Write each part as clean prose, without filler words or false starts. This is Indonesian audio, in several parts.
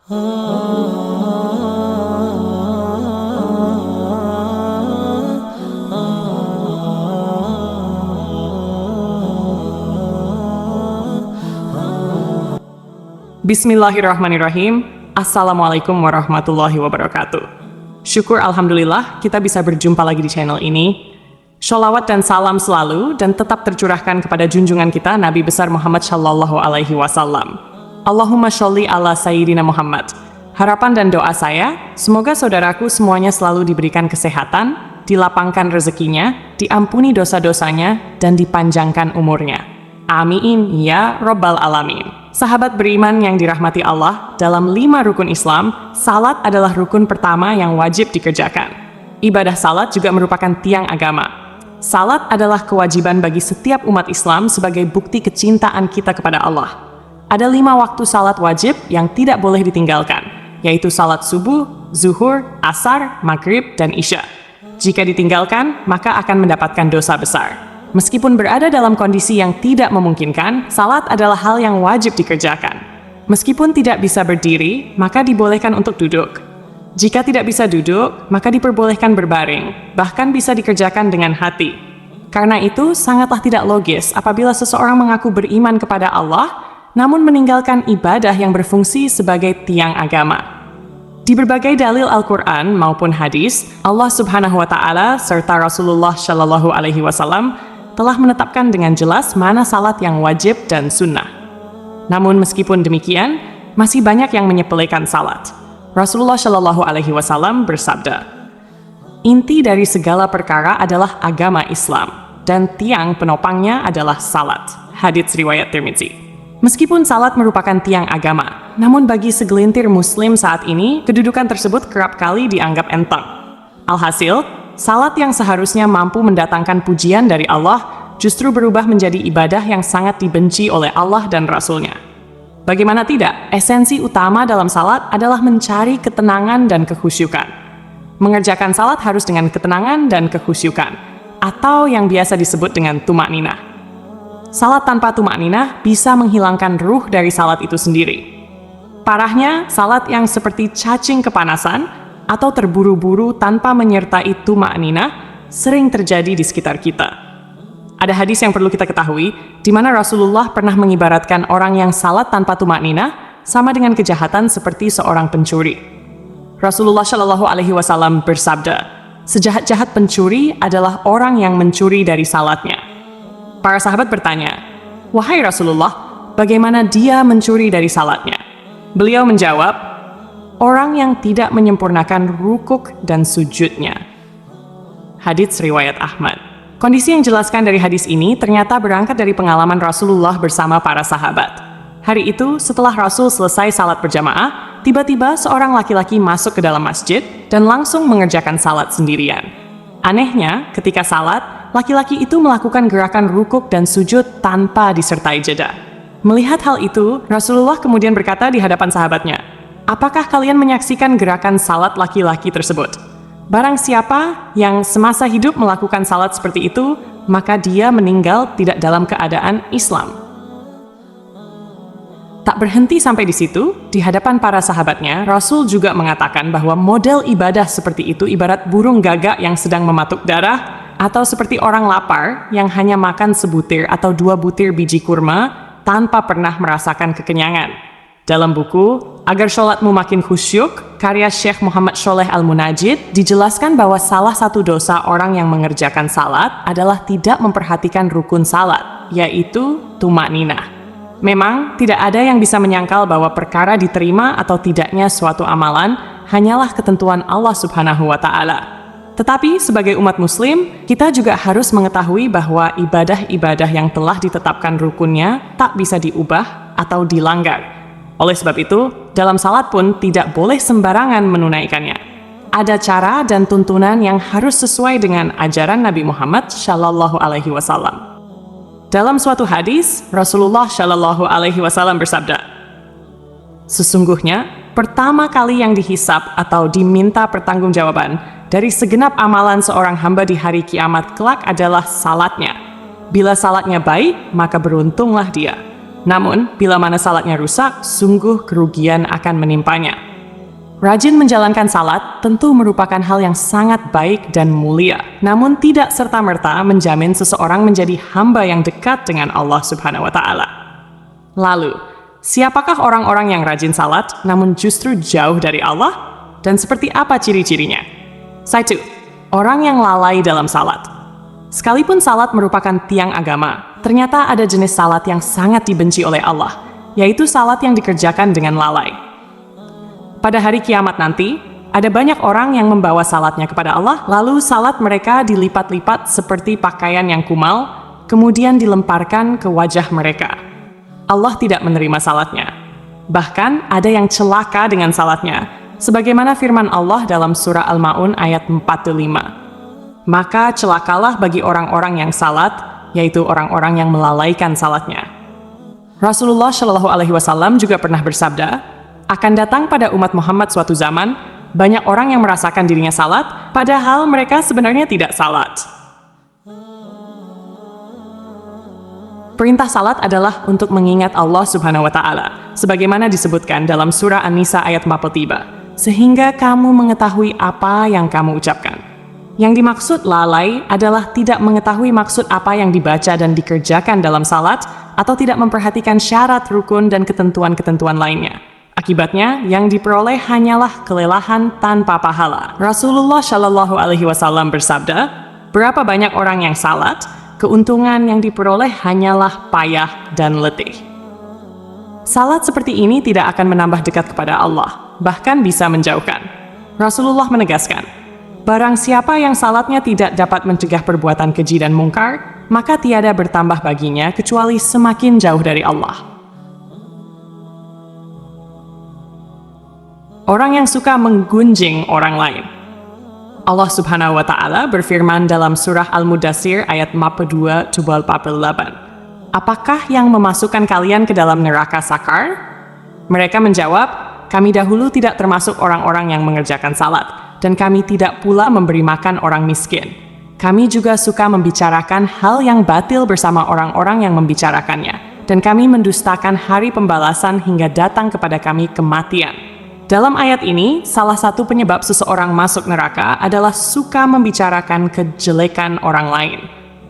Bismillahirrahmanirrahim. Assalamualaikum warahmatullahi wabarakatuh. Syukur alhamdulillah kita bisa berjumpa lagi di channel ini. Sholawat dan salam selalu dan tetap tercurahkan kepada junjungan kita Nabi besar Muhammad Shallallahu Alaihi Wasallam. Allahumma sholli ala Sayyidina Muhammad. Harapan dan doa saya, semoga saudaraku semuanya selalu diberikan kesehatan, dilapangkan rezekinya, diampuni dosa-dosanya, dan dipanjangkan umurnya. Amin ya Rabbal Alamin. Sahabat beriman yang dirahmati Allah, dalam 5 rukun Islam, salat adalah rukun pertama yang wajib dikerjakan. Ibadah salat juga merupakan tiang agama. Salat adalah kewajiban bagi setiap umat Islam sebagai bukti kecintaan kita kepada Allah. Ada 5 waktu salat wajib yang tidak boleh ditinggalkan, yaitu salat subuh, zuhur, asar, maghrib, dan isya. Jika ditinggalkan, maka akan mendapatkan dosa besar. Meskipun berada dalam kondisi yang tidak memungkinkan, salat adalah hal yang wajib dikerjakan. Meskipun tidak bisa berdiri, maka dibolehkan untuk duduk. Jika tidak bisa duduk, maka diperbolehkan berbaring, bahkan bisa dikerjakan dengan hati. Karena itu, sangatlah tidak logis apabila seseorang mengaku beriman kepada Allah, namun meninggalkan ibadah yang berfungsi sebagai tiang agama. Di berbagai dalil Al-Quran maupun hadis, Allah Subhanahu wa Ta'ala serta Rasulullah Shallallahu Alaihi Wasallam telah menetapkan dengan jelas mana salat yang wajib dan sunnah. Namun meskipun demikian, masih banyak yang menyepelekan salat. Rasulullah Shallallahu Alaihi Wasallam bersabda, "Inti dari segala perkara adalah agama Islam, dan tiang penopangnya adalah salat." Hadits riwayat Tirmidzi. Meskipun salat merupakan tiang agama, namun bagi segelintir muslim saat ini, kedudukan tersebut kerap kali dianggap enteng. Alhasil, salat yang seharusnya mampu mendatangkan pujian dari Allah justru berubah menjadi ibadah yang sangat dibenci oleh Allah dan Rasul-Nya. Bagaimana tidak, esensi utama dalam salat adalah mencari ketenangan dan kekhusyukan. Mengerjakan salat harus dengan ketenangan dan kekhusyukan, atau yang biasa disebut dengan tumakninah. Salat tanpa tumakninah bisa menghilangkan ruh dari salat itu sendiri. Parahnya, salat yang seperti cacing kepanasan atau terburu-buru tanpa menyertai tumakninah sering terjadi di sekitar kita. Ada hadis yang perlu kita ketahui, di mana Rasulullah pernah mengibaratkan orang yang salat tanpa tumakninah sama dengan kejahatan seperti seorang pencuri. Rasulullah Shallallahu Alaihi Wasallam bersabda, "Sejahat-jahat pencuri adalah orang yang mencuri dari salatnya." Para sahabat bertanya, "Wahai Rasulullah, bagaimana dia mencuri dari salatnya?" Beliau menjawab, "Orang yang tidak menyempurnakan rukuk dan sujudnya." Hadits riwayat Ahmad. Kondisi yang dijelaskan dari hadis ini ternyata berangkat dari pengalaman Rasulullah bersama para sahabat. Hari itu, setelah Rasul selesai salat berjamaah, tiba-tiba seorang laki-laki masuk ke dalam masjid dan langsung mengerjakan salat sendirian. Anehnya, ketika salat, laki-laki itu melakukan gerakan rukuk dan sujud tanpa disertai jeda. Melihat hal itu, Rasulullah kemudian berkata di hadapan sahabatnya, "Apakah kalian menyaksikan gerakan salat laki-laki tersebut? Barang siapa yang semasa hidup melakukan salat seperti itu, maka dia meninggal tidak dalam keadaan Islam." Tak berhenti sampai di situ, di hadapan para sahabatnya, Rasul juga mengatakan bahwa model ibadah seperti itu ibarat burung gagak yang sedang mematuk darah, atau seperti orang lapar yang hanya makan sebutir atau 2 butir biji kurma tanpa pernah merasakan kekenyangan. Dalam buku Agar Sholatmu Makin Khusyuk, karya Syekh Muhammad Sholeh Al-Munajid, dijelaskan bahwa salah satu dosa orang yang mengerjakan salat adalah tidak memperhatikan rukun salat, yaitu tumakninah. Memang, tidak ada yang bisa menyangkal bahwa perkara diterima atau tidaknya suatu amalan hanyalah ketentuan Allah Subhanahu wa Ta'ala. Tetapi, sebagai umat Muslim, kita juga harus mengetahui bahwa ibadah-ibadah yang telah ditetapkan rukunnya tak bisa diubah atau dilanggar. Oleh sebab itu, dalam salat pun tidak boleh sembarangan menunaikannya. Ada cara dan tuntunan yang harus sesuai dengan ajaran Nabi Muhammad Shallallahu Alaihi Wasallam. Dalam suatu hadis, Rasulullah Shallallahu Alaihi Wasallam bersabda, "Sesungguhnya, pertama kali yang dihisab atau diminta pertanggungjawaban dari segenap amalan seorang hamba di hari kiamat kelak adalah salatnya. Bila salatnya baik, maka beruntunglah dia. Namun, bila mana salatnya rusak, sungguh kerugian akan menimpanya. Rajin menjalankan salat tentu merupakan hal yang sangat baik dan mulia, namun tidak serta-merta menjamin seseorang menjadi hamba yang dekat dengan Allah Subhanahu wa Ta'ala. Lalu, siapakah orang-orang yang rajin salat namun justru jauh dari Allah? Dan seperti apa ciri-cirinya? 1. Orang yang lalai dalam salat. Sekalipun salat merupakan tiang agama, ternyata ada jenis salat yang sangat dibenci oleh Allah, yaitu salat yang dikerjakan dengan lalai. Pada hari kiamat nanti, ada banyak orang yang membawa salatnya kepada Allah, lalu salat mereka dilipat-lipat seperti pakaian yang kumal, kemudian dilemparkan ke wajah mereka. Allah tidak menerima salatnya. Bahkan ada yang celaka dengan salatnya, sebagaimana firman Allah dalam surah Al-Ma'un ayat 45. Maka celakalah bagi orang-orang yang salat, yaitu orang-orang yang melalaikan salatnya. Rasulullah Shallallahu Alaihi Wasallam juga pernah bersabda, akan datang pada umat Muhammad suatu zaman, banyak orang yang merasakan dirinya salat, padahal mereka sebenarnya tidak salat. Perintah salat adalah untuk mengingat Allah Subhanahu wa Ta'ala, sebagaimana disebutkan dalam surah An-Nisa ayat 43, sehingga kamu mengetahui apa yang kamu ucapkan. Yang dimaksud lalai adalah tidak mengetahui maksud apa yang dibaca dan dikerjakan dalam salat, atau tidak memperhatikan syarat, rukun, dan ketentuan-ketentuan lainnya. Akibatnya, yang diperoleh hanyalah kelelahan tanpa pahala. Rasulullah Shallallahu Alaihi Wasallam bersabda, berapa banyak orang yang salat, keuntungan yang diperoleh hanyalah payah dan letih. Salat seperti ini tidak akan menambah dekat kepada Allah, bahkan bisa menjauhkan. Rasulullah menegaskan, barang siapa yang salatnya tidak dapat mencegah perbuatan keji dan mungkar, maka tiada bertambah baginya kecuali semakin jauh dari Allah. Orang yang suka menggunjing orang lain. Allah Subhanahu wa Ta'ala berfirman dalam surah Al-Mudaththir ayat 42-48. Apakah yang memasukkan kalian ke dalam neraka sakar? Mereka menjawab, kami dahulu tidak termasuk orang-orang yang mengerjakan salat, dan kami tidak pula memberi makan orang miskin. Kami juga suka membicarakan hal yang batil bersama orang-orang yang membicarakannya, dan kami mendustakan hari pembalasan hingga datang kepada kami kematian. Dalam ayat ini, salah satu penyebab seseorang masuk neraka adalah suka membicarakan kejelekan orang lain.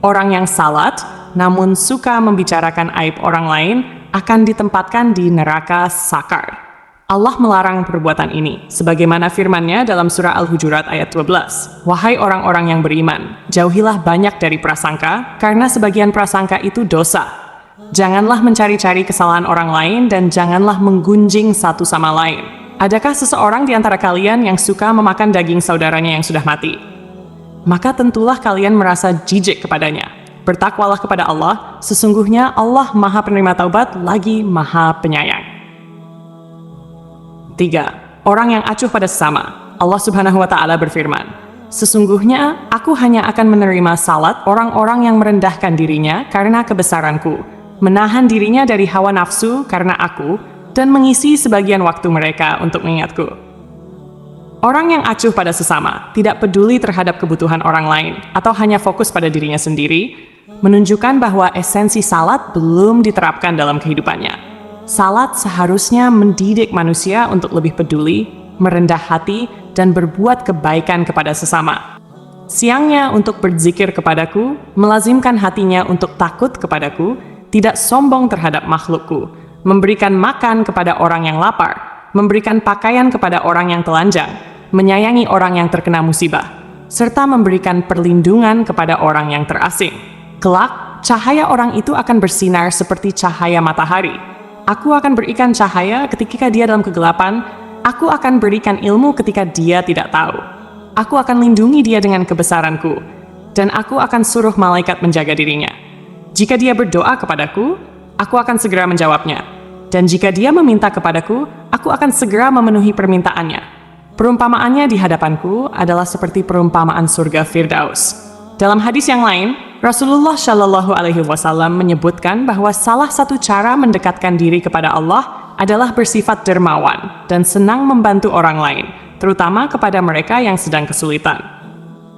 Orang yang salat, namun suka membicarakan aib orang lain, akan ditempatkan di neraka sakar. Allah melarang perbuatan ini, sebagaimana firman-Nya dalam surah Al-Hujurat ayat 12. Wahai orang-orang yang beriman, jauhilah banyak dari prasangka, karena sebagian prasangka itu dosa. Janganlah mencari-cari kesalahan orang lain, dan janganlah menggunjing satu sama lain. Adakah seseorang di antara kalian yang suka memakan daging saudaranya yang sudah mati? Maka tentulah kalian merasa jijik kepadanya. Bertakwalah kepada Allah, sesungguhnya Allah Maha Penerima Taubat lagi Maha Penyayang. 3. Orang yang acuh pada sesama. Allah Subhanahu wa Ta'ala berfirman, sesungguhnya aku hanya akan menerima salat orang-orang yang merendahkan dirinya karena kebesaranku, menahan dirinya dari hawa nafsu karena aku, dan mengisi sebagian waktu mereka untuk mengingatku. Orang yang acuh pada sesama, tidak peduli terhadap kebutuhan orang lain, atau hanya fokus pada dirinya sendiri, menunjukkan bahwa esensi salat belum diterapkan dalam kehidupannya. Salat seharusnya mendidik manusia untuk lebih peduli, merendah hati, dan berbuat kebaikan kepada sesama. Siangnya untuk berzikir kepadaku, melazimkan hatinya untuk takut kepadaku, tidak sombong terhadap makhlukku, memberikan makan kepada orang yang lapar, memberikan pakaian kepada orang yang telanjang, menyayangi orang yang terkena musibah, serta memberikan perlindungan kepada orang yang terasing. Kelak, cahaya orang itu akan bersinar seperti cahaya matahari. Aku akan berikan cahaya ketika dia dalam kegelapan, aku akan berikan ilmu ketika dia tidak tahu. Aku akan lindungi dia dengan kebesaranku, dan aku akan suruh malaikat menjaga dirinya. Jika dia berdoa kepadaku, aku akan segera menjawabnya. Dan jika dia meminta kepadaku, aku akan segera memenuhi permintaannya. Perumpamaannya di hadapanku adalah seperti perumpamaan surga Firdaus. Dalam hadis yang lain, Rasulullah Shallallahu Alaihi Wasallam menyebutkan bahwa salah satu cara mendekatkan diri kepada Allah adalah bersifat dermawan dan senang membantu orang lain, terutama kepada mereka yang sedang kesulitan.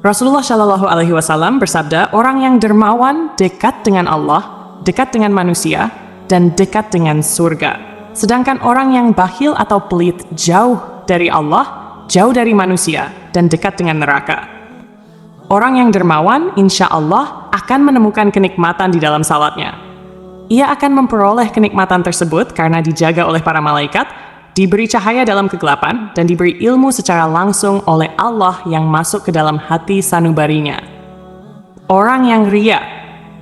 Rasulullah Shallallahu Alaihi Wasallam bersabda, orang yang dermawan dekat dengan Allah, dekat dengan manusia, dan dekat dengan surga. Sedangkan orang yang bakhil atau pelit jauh dari Allah, jauh dari manusia, dan dekat dengan neraka. Orang yang dermawan, insya Allah, akan menemukan kenikmatan di dalam salatnya. Ia akan memperoleh kenikmatan tersebut karena dijaga oleh para malaikat, diberi cahaya dalam kegelapan, dan diberi ilmu secara langsung oleh Allah yang masuk ke dalam hati sanubarinya. Orang yang ria,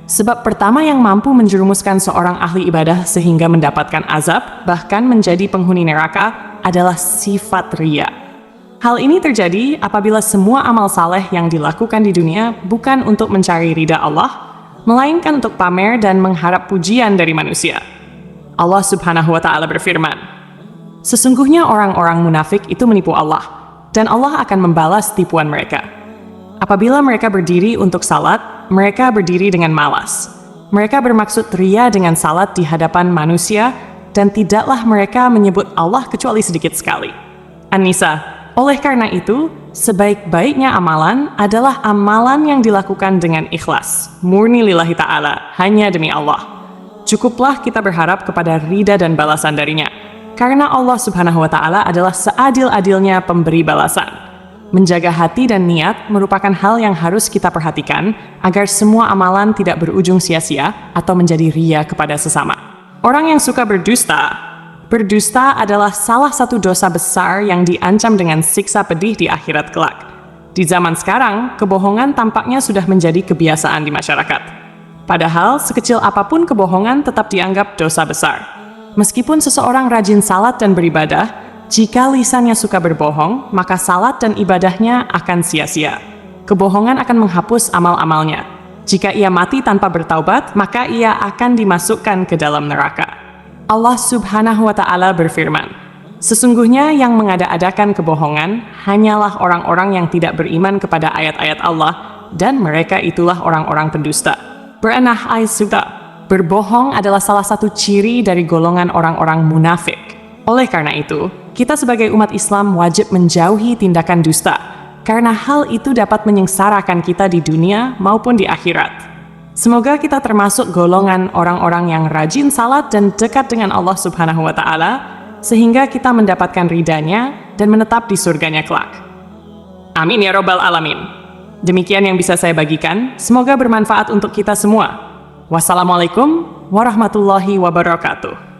sebab pertama yang mampu menjerumuskan seorang ahli ibadah sehingga mendapatkan azab, bahkan menjadi penghuni neraka, adalah sifat ria. Hal ini terjadi apabila semua amal saleh yang dilakukan di dunia bukan untuk mencari ridha Allah, melainkan untuk pamer dan mengharap pujian dari manusia. Allah Subhanahu wa Ta'ala berfirman, "Sesungguhnya orang-orang munafik itu menipu Allah, dan Allah akan membalas tipuan mereka. Apabila mereka berdiri untuk salat, mereka berdiri dengan malas. Mereka bermaksud ria dengan salat di hadapan manusia, dan tidaklah mereka menyebut Allah kecuali sedikit sekali." An-Nisa. Oleh karena itu, sebaik-baiknya amalan adalah amalan yang dilakukan dengan ikhlas, murni lillahi ta'ala, hanya demi Allah. Cukuplah kita berharap kepada ridha dan balasan darinya, karena Allah Subhanahu wa Ta'ala adalah seadil-adilnya pemberi balasan. Menjaga hati dan niat merupakan hal yang harus kita perhatikan agar semua amalan tidak berujung sia-sia atau menjadi ria kepada sesama. Orang yang suka berdusta adalah salah satu dosa besar yang diancam dengan siksa pedih di akhirat kelak. Di zaman sekarang, kebohongan tampaknya sudah menjadi kebiasaan di masyarakat. Padahal, sekecil apapun kebohongan tetap dianggap dosa besar. Meskipun seseorang rajin salat dan beribadah, jika lisannya suka berbohong, maka salat dan ibadahnya akan sia-sia. Kebohongan akan menghapus amal-amalnya. Jika ia mati tanpa bertaubat, maka ia akan dimasukkan ke dalam neraka. Allah Subhanahu wa Ta'ala berfirman, "Sesungguhnya yang mengada-adakan kebohongan hanyalah orang-orang yang tidak beriman kepada ayat-ayat Allah, dan mereka itulah orang-orang pendusta." Berenah Aisyah, berbohong adalah salah satu ciri dari golongan orang-orang munafik. Oleh karena itu, kita sebagai umat Islam wajib menjauhi tindakan dusta, karena hal itu dapat menyengsarakan kita di dunia maupun di akhirat. Semoga kita termasuk golongan orang-orang yang rajin salat dan dekat dengan Allah Subhanahu wa Ta'ala, sehingga kita mendapatkan ridhanya dan menetap di surganya kelak. Amin ya Rabbal Alamin. Demikian yang bisa saya bagikan, semoga bermanfaat untuk kita semua. Wassalamualaikum warahmatullahi wabarakatuh.